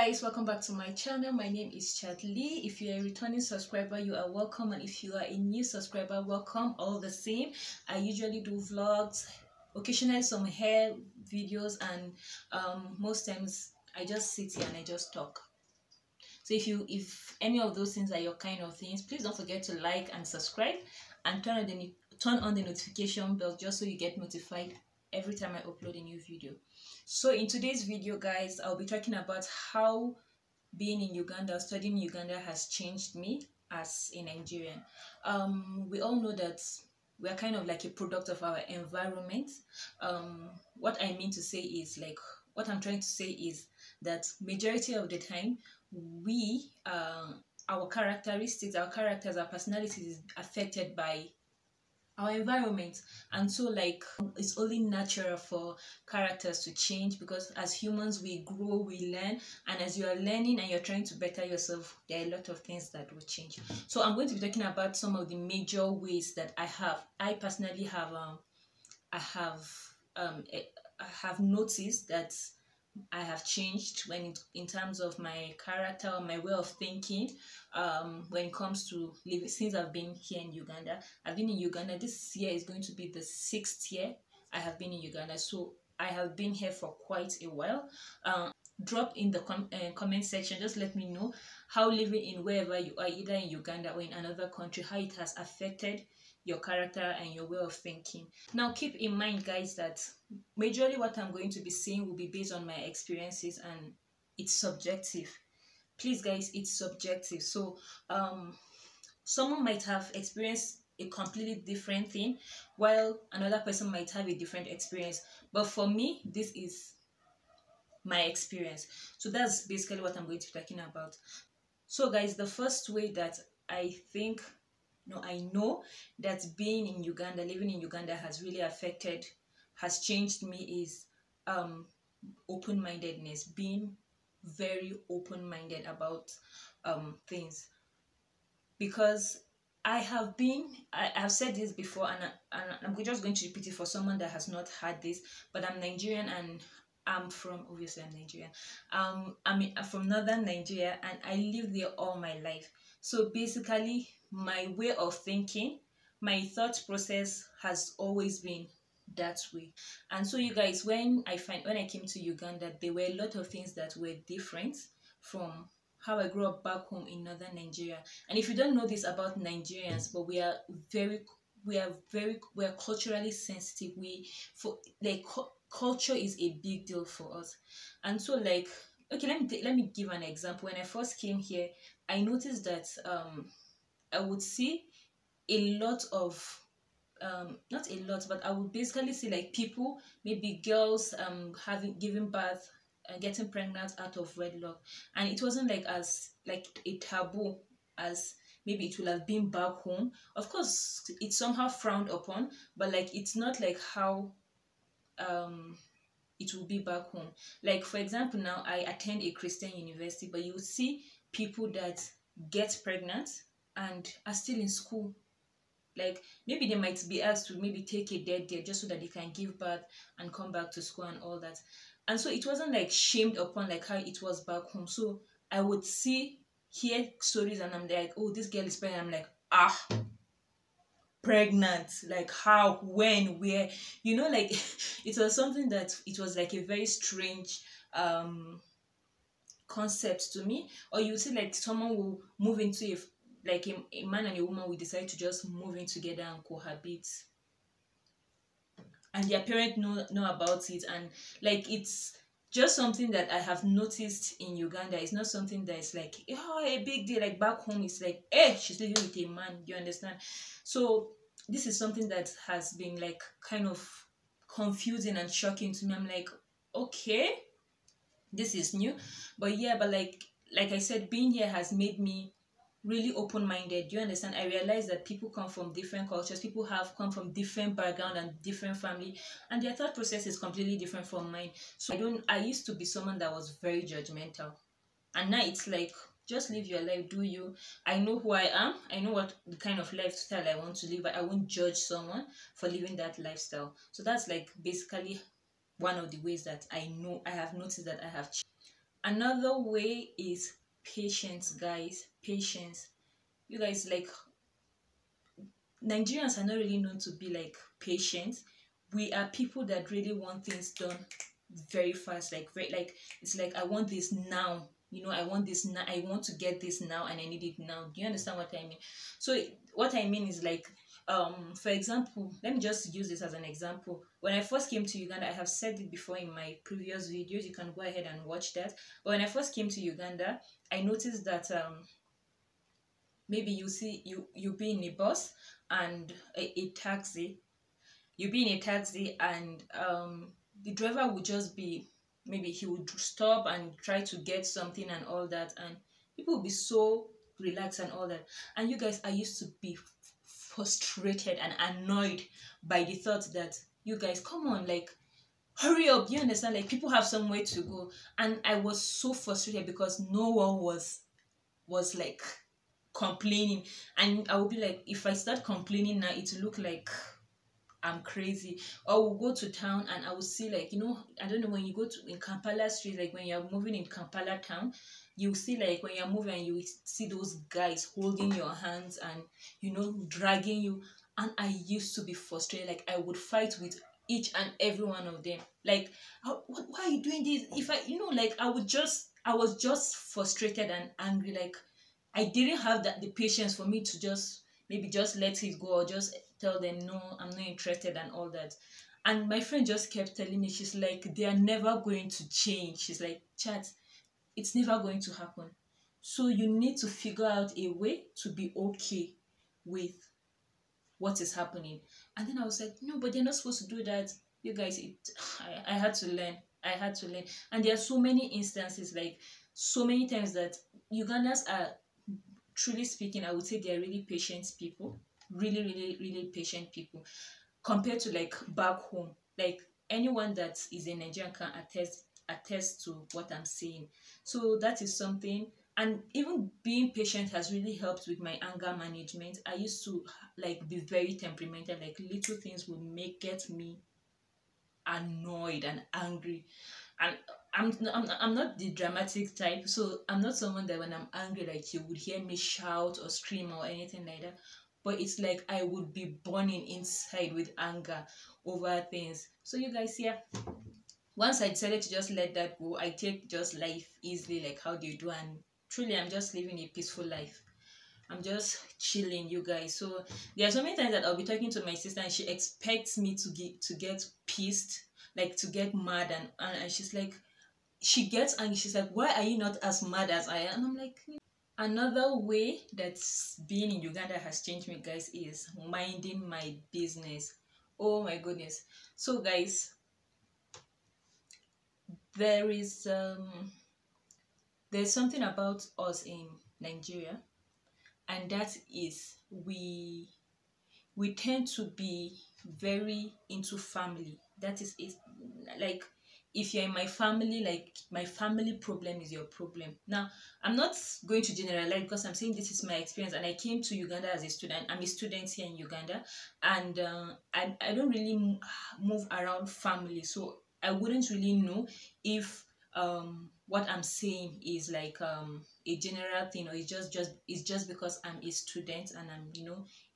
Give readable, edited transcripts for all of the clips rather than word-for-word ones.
guys, welcome back to my channel. My name is Chadley. If you're a returning subscriber, you are welcome, and if you are a new subscriber, welcome all the same. I usually do vlogs, occasionally some hair videos, and most times I just sit here and I just talk. So if any of those things are your kind of things, please don't forget to like and subscribe and turn on the notification bell just so you get notified every time I upload a new video. So in today's video, guys, I'll be talking about how being in Uganda, studying in Uganda, has changed me as a Nigerian. We all know that we are kind of like a product of our environment. What I mean to say is, like, what I'm trying to say is that majority of the time we our characteristics, our characters, our personalities is affected by our environment. And so, like, it's only natural for characters to change, because as humans we grow, we learn, and as you are learning and you're trying to better yourself, there are a lot of things that will change. So I'm going to be talking about some of the major ways that I personally have I have noticed that I have changed in terms of my character, my way of thinking, when it comes to living. Since I've been here in Uganda, I've been in Uganda. This year is going to be the 6th year I have been in Uganda, so I have been here for quite a while. Drop in the comment section, just let me know how living in wherever you are, either in Uganda or in another country, how it has affected your character and your way of thinking. Now, keep in mind, guys, that majorly what I'm going to be saying will be based on my experiences, and it's subjective. Please, guys, it's subjective. So someone might have experienced a completely different thing, while another person might have a different experience. But for me, this is my experience. So that's basically what I'm going to be talking about. So, guys, the first way that I know that being in Uganda, living in Uganda, has really has changed me is open-mindedness, being very open-minded about things. Because I've said this before, and I'm just going to repeat it for someone that has not had this, but I'm Nigerian, and obviously I'm Nigerian. I'm from northern Nigeria, and I lived there all my life. So basically, my way of thinking, my thought process has always been that way. And so, you guys, when I came to Uganda, there were a lot of things that were different from how I grew up back home in northern Nigeria. And if you don't know this about Nigerians, but we are culturally sensitive. Culture is a big deal for us. And so, like, okay, let me give an example. When I first came here, I noticed that I would see a lot of not a lot, but I would basically see, like, people, maybe girls, giving birth and getting pregnant out of wedlock, and it wasn't like as like a taboo as maybe it will have been back home. Of course, it's somehow frowned upon, but like, it's not like how it will be back home. Like, for example, now I attend a Christian university, but you see people that get pregnant and are still in school. Like, maybe they might be asked to maybe take a dead day just so that they can give birth and come back to school and all that. And so it wasn't like shamed upon like how it was back home. So I would hear stories, and I'm like, oh, this girl is pregnant. I'm like, pregnant? Like, how, when, where? Like, it was something that it was like a very strange concept to me. Or you see, like, someone will move into a man and a woman will decide to just move in together and cohabit, and their parents know about it, and like, it's just something that I have noticed in Uganda. It's not something that is like, oh, a big deal. Like, back home, it's like, she's living with a man. You understand? So this is something that has been like kind of confusing and shocking to me. I'm like, okay, this is new. But yeah, but like I said, being here has made me really open-minded. You understand? I realize that people come from different cultures, people have come from different background and different family, and their thought process is completely different from mine. So I used to be someone that was very judgmental, and now it's like, just live your life, do you. I know who I am, I know what the kind of lifestyle I want to live, but I won't judge someone for living that lifestyle. So that's like basically one of the ways that I have noticed that I have changed. Another way is patience, guys. Patience. You guys, like, Nigerians are not really known to be like patient. We are people that really want things done very fast, like very, like, it's like I want this now. I want this now. I want to get this now, and I need it now. Do you understand what I mean? So what I mean is like, for example, let me just use this as an example. When I first came to Uganda, I have said it before in my previous videos. You can go ahead and watch that. But when I first came to Uganda, I noticed that maybe you be in a bus and a taxi. You be in a taxi and the driver would just be, maybe he would stop and try to get something and all that, and people would be so relaxed and all that. And you guys, I used to be frustrated and annoyed by the thought that, you guys, come on, like, hurry up, you understand, like, people have somewhere to go. And I was so frustrated because no one was like complaining. And I would be like, if I start complaining now, it will look like I'm crazy. Or we'll go to town and I will see, like, I don't know, when you go to in Kampala street, like when you're moving in Kampala town, you see, like, when you're moving, you see those guys holding your hands and dragging you. And I used to be frustrated. Like, I would fight with each and every one of them. Like, why are you doing this? If like, I was just frustrated and angry. Like, I didn't have the patience for me to just maybe just let it go, or just tell them, no, I'm not interested and all that. And my friend just kept telling me, she's like, they are never going to change. She's like, chat, it's never going to happen. So you need to figure out a way to be okay with what is happening. And then I was like, no, but they're not supposed to do that. You guys, I had to learn. I had to learn. And there are so many instances, like, so many times that Ugandans are, truly speaking, I would say they are really patient people. Really, really, really patient people. Compared to, like, back home. Like, anyone that is in Nigeria can attest to what I'm saying. So that is something. And even being patient has really helped with my anger management. I used to, like, be very temperamental. Like, little things would get me annoyed and angry. And I'm not the dramatic type, so I'm not someone that when I'm angry, like, you would hear me shout or scream or anything like that. But it's like I would be burning inside with anger over things. So you guys, yeah, once I decided to just let that go, I take just life easily, like how they do, and truly I'm just living a peaceful life. I'm just chilling, you guys. So there are so many times that I'll be talking to my sister and she expects me to get pissed, like to get mad, and she's like, she gets angry. She's like, why are you not as mad as I am? And I'm like, another way that being in Uganda has changed me, guys, is minding my business. Oh my goodness. So guys, there's something about us in Nigeria, and that is we tend to be very into family. That is it. Like, if you're in my family, like, my family problem is your problem. Now, I'm not going to generalize because I'm saying this is my experience, and I came to Uganda as a student. I'm a student here in Uganda, and I don't really move around family, so I wouldn't really know if what I'm saying is like a general thing, or it's just because I'm a student and I'm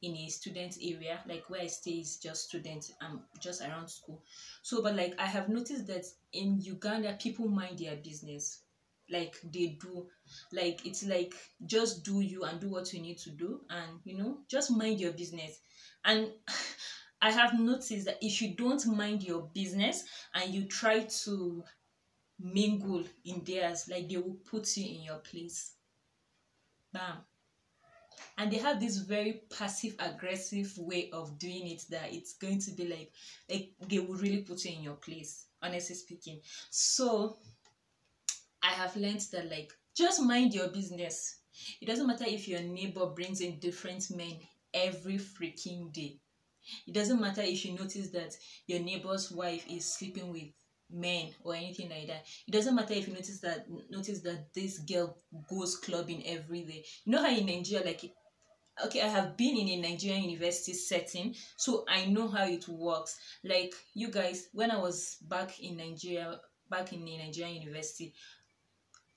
in a student area. Like, where I stay is just students. I'm just around school. So, but like, I have noticed that in Uganda, people mind their business. Like, they do. Like, it's like, just do you and do what you need to do, and just mind your business. And I have noticed that if you don't mind your business and you try to mingle in theirs, like, they will put you in your place. Bam. And they have this very passive aggressive way of doing it, that it's going to be like they will really put you in your place, honestly speaking. So I have learned that, like, just mind your business. It doesn't matter if your neighbor brings in different men every freaking day. It doesn't matter if you notice that your neighbor's wife is sleeping with men or anything like that. It doesn't matter if you notice that this girl goes clubbing every day. You know how in Nigeria, like, okay, I have been in a Nigerian university setting, so I know how it works. Like, you guys, when I was back in Nigeria, back in a Nigerian university,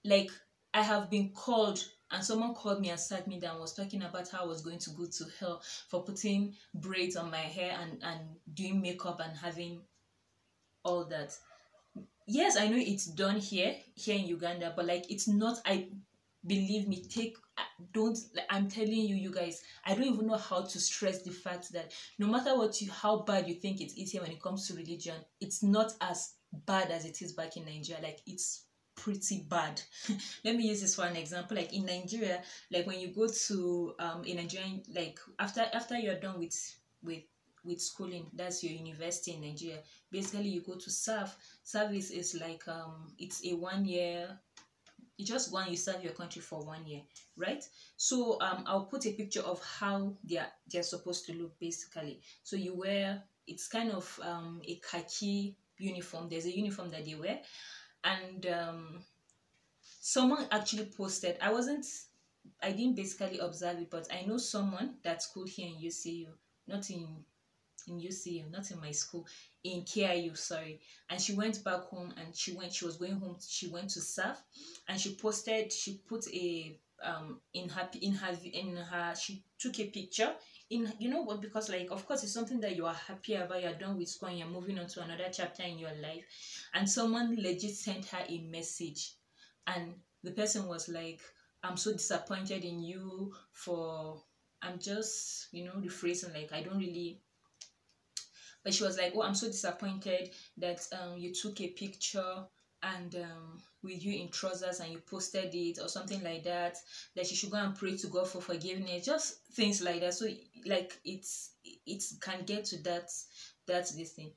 like I have been called, and someone called me and sat me down, was talking about how I was going to go to hell for putting braids on my hair and doing makeup and having all that. Yes, I know it's done here in Uganda, but like it's not. I believe me, take don't like, I'm telling you, you guys, I don't even know how to stress the fact that no matter what you how bad you think it is here when it comes to religion, it's not as bad as it is back in Nigeria. Like it's pretty bad. Let me use this for an example. Like in Nigeria, like when you go to in Nigerian, like after you're done with with schooling, that's your university in Nigeria. Basically, you go to serve. Service is like it's a 1 year, you just go and you serve your country for 1 year, right? So I'll put a picture of how they're supposed to look basically. So you wear, it's kind of a khaki uniform. There's a uniform that they wear, and someone actually posted. I didn't basically observe it, but I know someone that's schooled here in UCU, not in UCU, not in my school, in KIU, sorry. And she went back home, and she was going home, she went to serve, and she put a she took a picture in, you know what, because like of course it's something that you are happy about, you're done with school and you're moving on to another chapter in your life, and someone legit sent her a message, and the person was like, I'm so disappointed in you for, I'm just, rephrasing, like I don't really, but she was like, oh, I'm so disappointed that you took a picture and with you in trousers and you posted it or something like that, that you should go and pray to God for forgiveness, just things like that. So like it can get to that's this thing.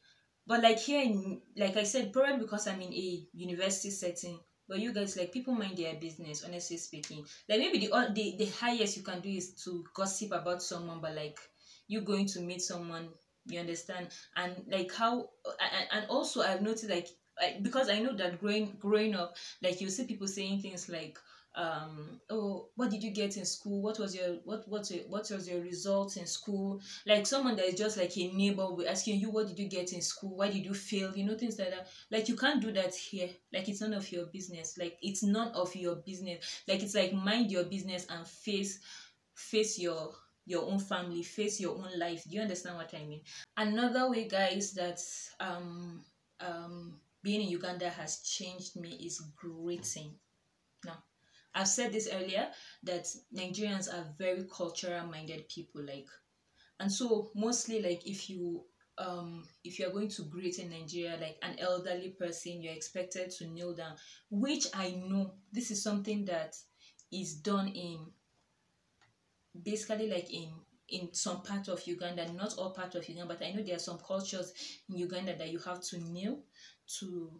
But like here in, like I said, probably because I'm in a university setting, but you guys, like, people mind their business, honestly speaking. Like maybe the highest you can do is to gossip about someone, but like you going to meet someone, you understand? And like how and also I've noticed, like, because I know that growing up, like you see people saying things like oh, what did you get in school, what was your results in school, like someone that is just like a neighbor will asking you, what did you get in school, why did you fail, things like that. Like you can't do that here. Like it's none of your business. Like it's none of your business. Like it's like mind your business and face your own family, face your own life. Do you understand what I mean? Another way, guys, that being in Uganda has changed me is greeting. Now, I've said this earlier, that Nigerians are very cultural minded people, like, and so mostly, like, if you are going to greet in Nigeria, like an elderly person, you're expected to kneel down, which I know this is something that is done in basically like in some part of Uganda, not all part of Uganda, but I know there are some cultures in Uganda that you have to kneel to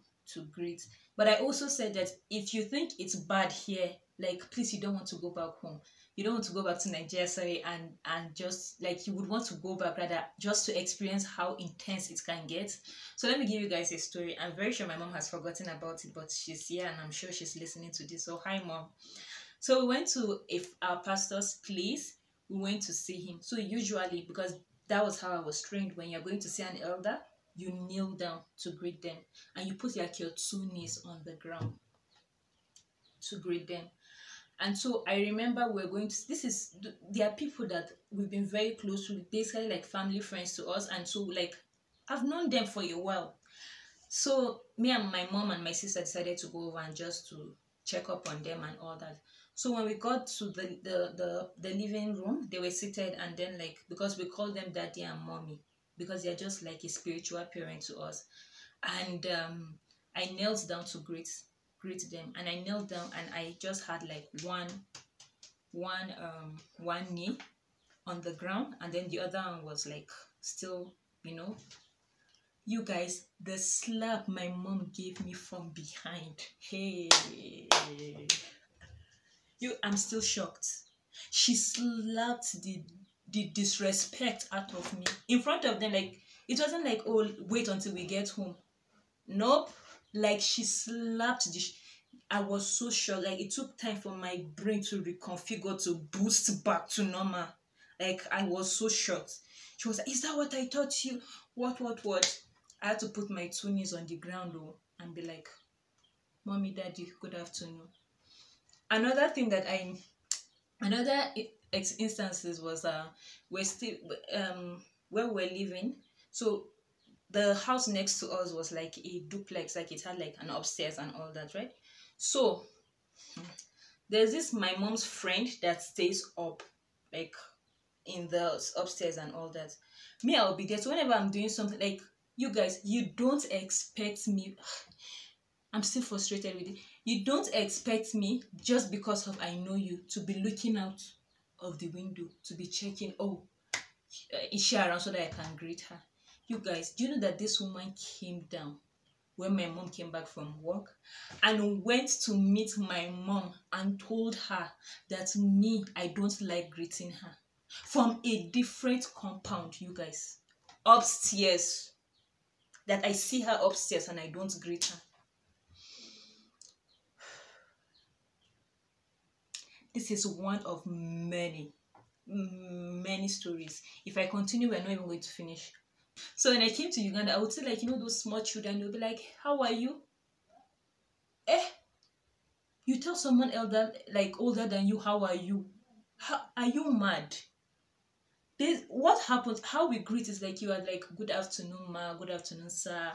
greet. But I also said that if you think it's bad here, like please, you don't want to go back home. You don't want to go back to Nigeria, sorry, and just like you would want to go back rather just to experience how intense it can get. So let me give you guys a story. I'm very sure my mom has forgotten about it, but she's here and I'm sure she's listening to this. So hi, mom. So we went to our pastor's place. We went to see him. So usually, because that was how I was trained, when you're going to see an elder, you kneel down to greet them, and you put like your 2 knees on the ground to greet them. And so I remember we're going to, there are people that we've been very close with, basically like family friends to us, and so like I've known them for a while. So me and my mom and my sister decided to go over and just to check up on them and all that. So when we got to the living room, they were seated, and then like, because we call them daddy and mommy, because they're just like a spiritual parent to us. And I knelt down to greet them, and I knelt down and I just had like one knee on the ground, and then the other one was like still, you guys, the slap my mom gave me from behind, hey, I'm still shocked. She slapped the disrespect out of me in front of them. Like it wasn't like, oh, wait until we get home. Nope. Like she slapped I was so shocked. Like it took time for my brain to reconfigure, to boost back to normal. Like I was so shocked. She was like, is that what I taught you? What? I had to put my 2 knees on the ground though and be like, mommy, daddy, good afternoon. Another thing that another instances was we're still where we're living. So the house next to us was like a duplex, like it had like an upstairs and all that, right? So there's this my mom's friend that stays up, like in the upstairs and all that. Me, I'll be there. So whenever I'm doing something, like, you guys, you don't expect me. I'm still frustrated with it. You don't expect me, just because of I know you, to be looking out of the window, to be checking, oh, is she around, so that I can greet her. You guys, do you know that this woman came down when my mom came back from work and went to meet my mom and told her that me, I don't like greeting her, from a different compound, you guys, upstairs, that I see her upstairs and I don't greet her. This is one of many stories. If I continue, we're not even going to finish. So when I came to Uganda, I would say, like, you know, those small children, they'll be like, how are you? You tell someone elder, like older than you, how are you? How, are you mad? What happens, how we greet is like, you are like, good afternoon ma, good afternoon sir,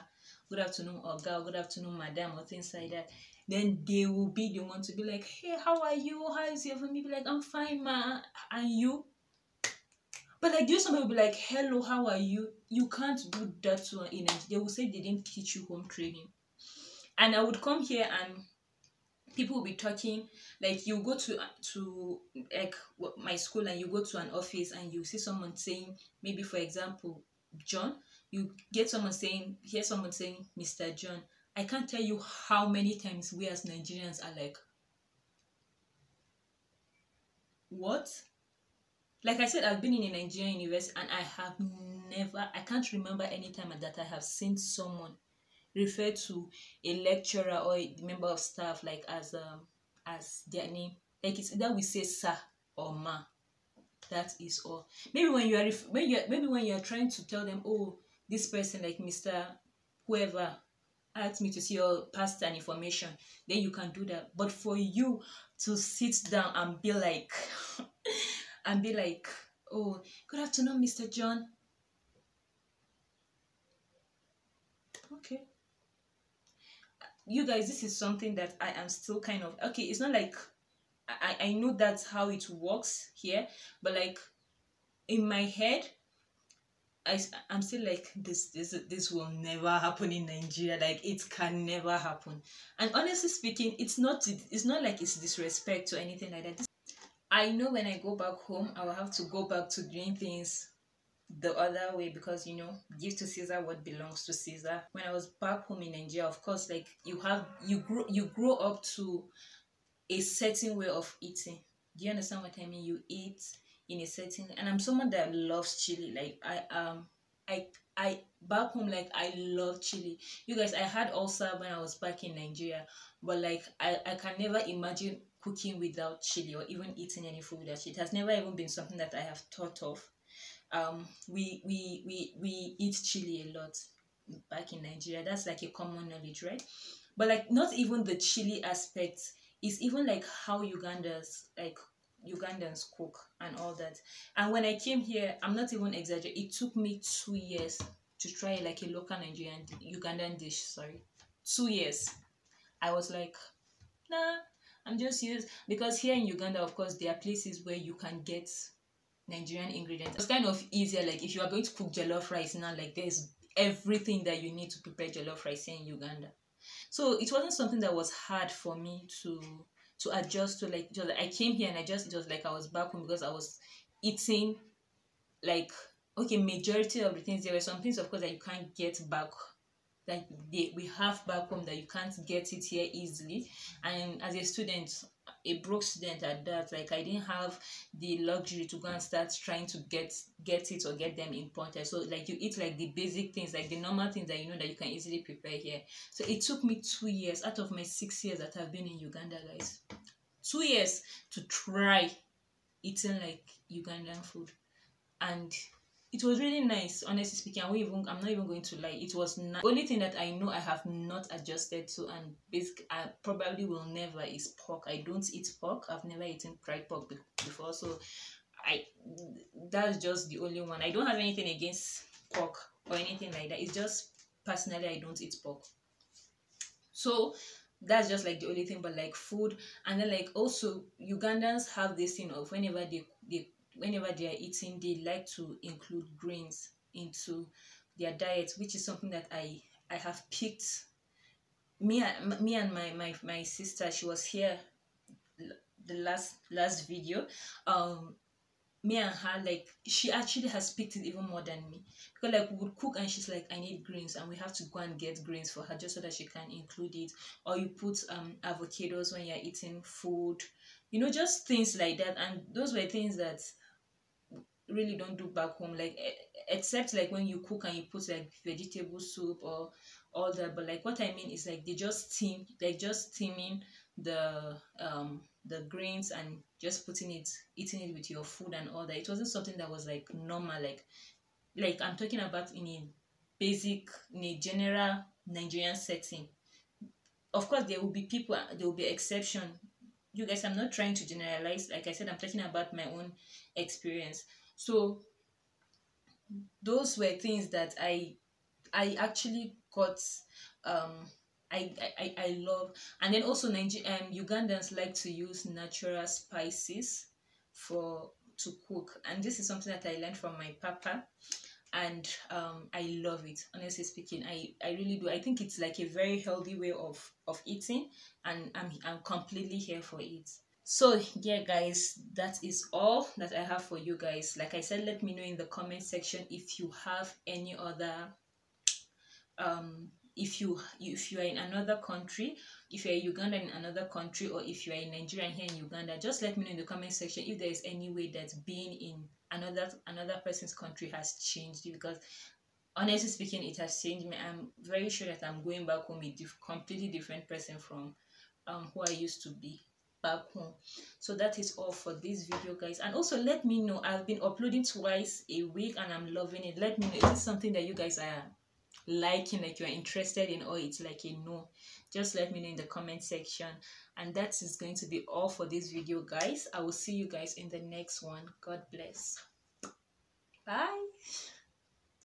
good afternoon oga, good afternoon madam, or things like that. Then they will be the one to be like, hey, how are you, how is your family? Be like, I'm fine ma, and you? But like, do somebody will be like, hello, how are you? You can't do that to in Nigeria. They will say they didn't teach you home training. And I would come here and people will be talking, like, you go to like my school, and you go to an office and you see someone saying, maybe for example John, you hear someone saying Mr. John. I can't tell you how many times we as Nigerians are like, what? Like I said, I've been in a Nigerian university and I can't remember any time that I have seen someone refer to a lecturer or a member of staff like as their name. Like, it's either we say sir or ma. That is all. Maybe when you are trying to tell them, oh, this person, like Mr. whoever asked me to see your past and information, then you can do that. But for you to sit down and be like oh, good afternoon Mr. John. Okay, you guys, this is something that I am still kind of, okay, it's not like I know that's how it works here, but like in my head, I'm still like, this will never happen in Nigeria. Like, it can never happen. And honestly speaking, it's not like it's disrespect or anything like that. I know when I go back home, I will have to go back to doing things the other way, because, you know, give to Caesar what belongs to Caesar. When I was back home in Nigeria, of course, like, you grow up to a certain way of eating. Do you understand what I mean? You eat in a certain, and I'm someone that loves chili. Like, I back home, like, I love chili. You guys, I had ulcer when I was back in Nigeria, but like, I can never imagine cooking without chili or even eating any food without chili. It has never even been something that I have thought of. We eat chili a lot back in Nigeria. That's like a common knowledge, right? But like, not even the chili aspect, is even like how Ugandans cook and all that. And when I came here, I'm not even exaggerating, it took me 2 years to try like a local Ugandan dish. Sorry, 2 years. I was like, nah, I'm just used, because here in Uganda, of course, there are places where you can get Nigerian ingredients. It's kind of easier. Like, if you are going to cook jollof rice now, like, there's everything that you need to prepare jollof rice here in Uganda. So it wasn't something that was hard for me to adjust to. Like, just, I came here and it was like I was back home, because I was eating, like, okay, majority of the things. There were some things, of course, that you can't get back, that we have back home, that you can't get it here easily. And as a student, a broke student at that, like, I didn't have the luxury to go and start trying to get it or get them imported. So like, you eat like the basic things, like the normal things that you know that you can easily prepare here. So it took me 2 years out of my 6 years that I've been in Uganda, guys, 2 years to try eating like Ugandan food. And it was really nice, honestly speaking. I'm not even going to lie. It was nice. Only thing that I know I have not adjusted to, and basically I probably will never, is pork. I don't eat pork. I've never eaten fried pork before, so I that's just the only one. I don't have anything against pork or anything like that. It's just personally I don't eat pork. So that's just like the only thing. But like food, and then like also Ugandans have this thing of whenever they are eating, they like to include grains into their diet, which is something that I have picked. Me and my sister, she was here the last video. Me and her, like, she actually has picked it even more than me, because like we would cook and she's like, I need greens, and we have to go and get greens for her just so that she can include it. Or you put avocados when you're eating food, just things like that. And those were things that really don't do back home, like except like when you cook and you put like vegetable soup or all that. But like what I mean is like they just steaming the grains and just eating it with your food and all that. It wasn't something that was like normal, like I'm talking about in a general Nigerian setting. Of course there will be people, there will be exception. You guys, I'm not trying to generalize. Like I said, I'm talking about my own experience. So those were things that I actually got. I love. And then also Ugandans like to use natural spices for to cook, and this is something that I learned from my papa. And I love it, honestly speaking. I really do. I think it's like a very healthy way of eating, and I'm completely here for it. So yeah guys, that is all that I have for you guys. Like I said, let me know in the comment section if you have any other if you are in another country, if you're a Ugandan in another country, or if you are a Nigerian here in Uganda. Just let me know in the comment section if there is any way that being in another person's country has changed you, because honestly speaking, it has changed me. I'm very sure that I'm going back home a completely different person from who I used to be back home. So that is all for this video guys. And also let me know, I've been uploading twice a week and I'm loving it. Let me know, is this something that you guys are liking, like you're interested in, or it's like a no? Just let me know in the comment section. And that is going to be all for this video guys. I will see you guys in the next one. God bless. Bye.